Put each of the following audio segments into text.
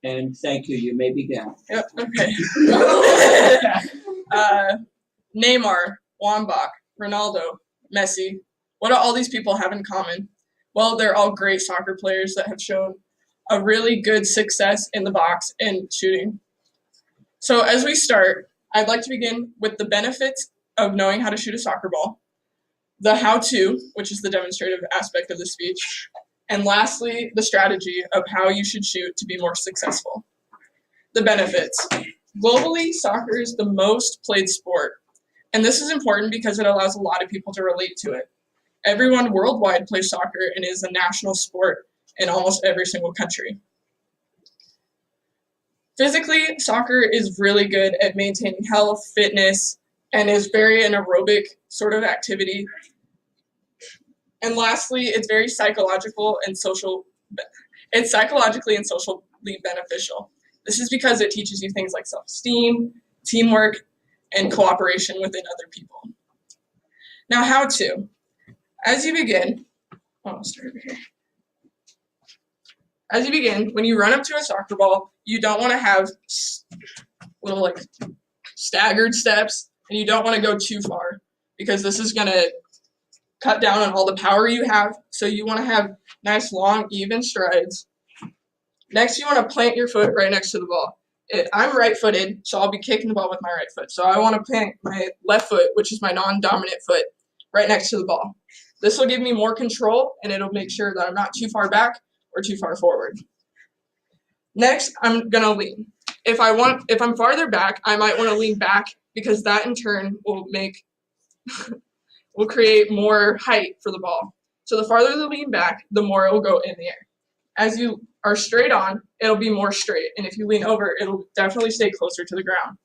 And thank you. You may begin. Yep. Okay. Neymar, Wambach, Ronaldo, Messi. What do all these people have in common? Well, they're all great soccer players that have shown a really good success in the box and shooting. So as we start, I'd like to begin with the benefits of knowing how to shoot a soccer ball, the how-to, which is the demonstrative aspect of the speech, and lastly, the strategy of how you should shoot to be more successful. The benefits. Globally, soccer is the most played sport, and this is important because it allows a lot of people to relate to it. Everyone worldwide plays soccer and is a national sport in almost every single country. Physically, soccer is really good at maintaining health, fitness, and is very an aerobic sort of activity. And lastly, it's very psychological and social. It's psychologically and socially beneficial. This is because it teaches you things like self-esteem, teamwork, and cooperation within other people. Now, how to? As you begin, I'll start over here. As you begin, when you run up to a soccer ball, you don't want to have little like staggered steps, and you don't want to go too far because this is going to cut down on all the power you have. So you want to have nice, long, even strides. Next, you want to plant your foot right next to the ball. I'm right-footed, so I'll be kicking the ball with my right foot. So I want to plant my left foot, which is my non-dominant foot, right next to the ball. This will give me more control, and it'll make sure that I'm not too far back or too far forward. Next, I'm going to lean. If I'm farther back, I might want to lean back because that in turn will create more height for the ball. So the farther the lean back, the more it will go in the air. As you are straight on, it'll be more straight. And if you lean over, it'll definitely stay closer to the ground.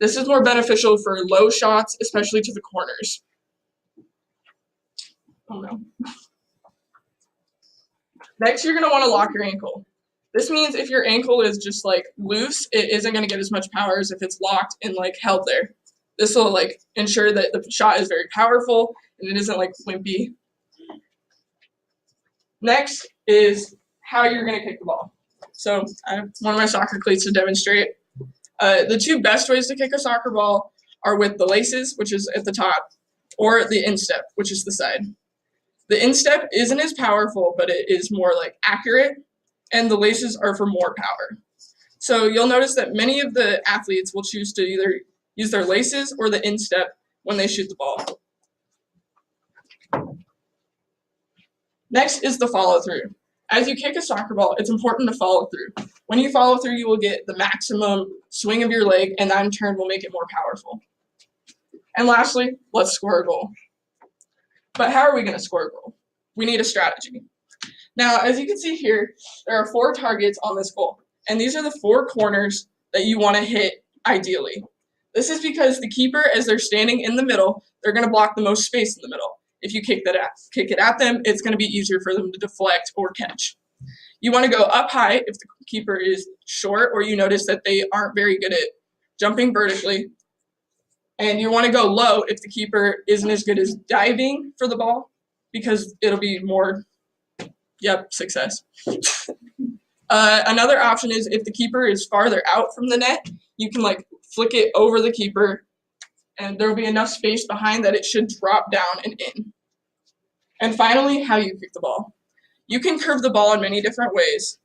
This is more beneficial for low shots, especially to the corners. Oh no. Next, you're going to want to lock your ankle. This means if your ankle is just like loose, it isn't going to get as much power as if it's locked and like held there. This will like ensure that the shot is very powerful and it isn't like wimpy. Next is how you're going to kick the ball. So I have one of my soccer cleats to demonstrate. The two best ways to kick a soccer ball are with the laces, which is at the top, or the instep, which is the side. The instep isn't as powerful, but it is more like accurate, and the laces are for more power. So you'll notice that many of the athletes will choose to either use their laces or the instep when they shoot the ball. Next is the follow through. As you kick a soccer ball, it's important to follow through. When you follow through, you will get the maximum swing of your leg, and that in turn will make it more powerful. And lastly, let's score a goal. But how are we going to score a goal? We need a strategy. Now, as you can see here, there are 4 targets on this goal, and these are the 4 corners that you want to hit ideally. This is because the keeper, as they're standing in the middle, they're going to block the most space in the middle. If you kick it at them, it's going to be easier for them to deflect or catch. You want to go up high if the keeper is short or you notice that they aren't very good at jumping vertically. And you want to go low if the keeper isn't as good as diving for the ball because it'll be more, success. Another option is if the keeper is farther out from the net, you can like flick it over the keeper and there will be enough space behind that it should drop down and in. And finally, how you kick the ball. You can curve the ball in many different ways.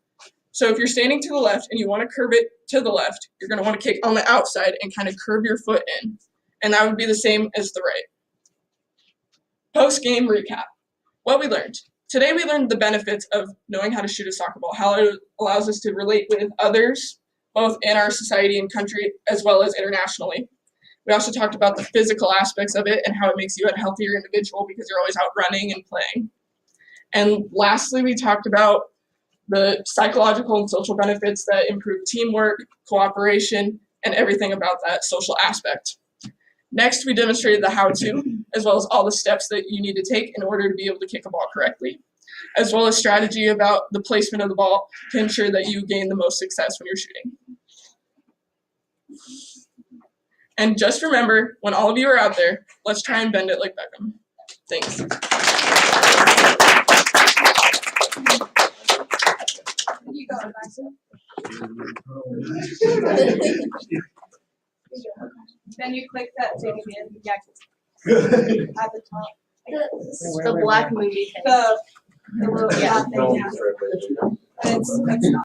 So if you're standing to the left and you want to curve it to the left, you're going to want to kick on the outside and kind of curve your foot in. And that would be the same as the right. Post-game recap. What we learned. Today we learned the benefits of knowing how to shoot a soccer ball, how it allows us to relate with others, both in our society and country, as well as internationally. We also talked about the physical aspects of it and how it makes you a healthier individual because you're always out running and playing. And lastly, we talked about the psychological and social benefits that improve teamwork, cooperation, and everything about that social aspect. Next, we demonstrated the how-to, as well as all the steps that you need to take in order to be able to kick a ball correctly, as well as strategy about the placement of the ball to ensure that you gain the most success when you're shooting. And just remember, when all of you are out there, let's try and bend it like Beckham. Thanks. Then you click that thing again. Yeah. At the top. The black movie thing. The little thing. Yeah. It's not.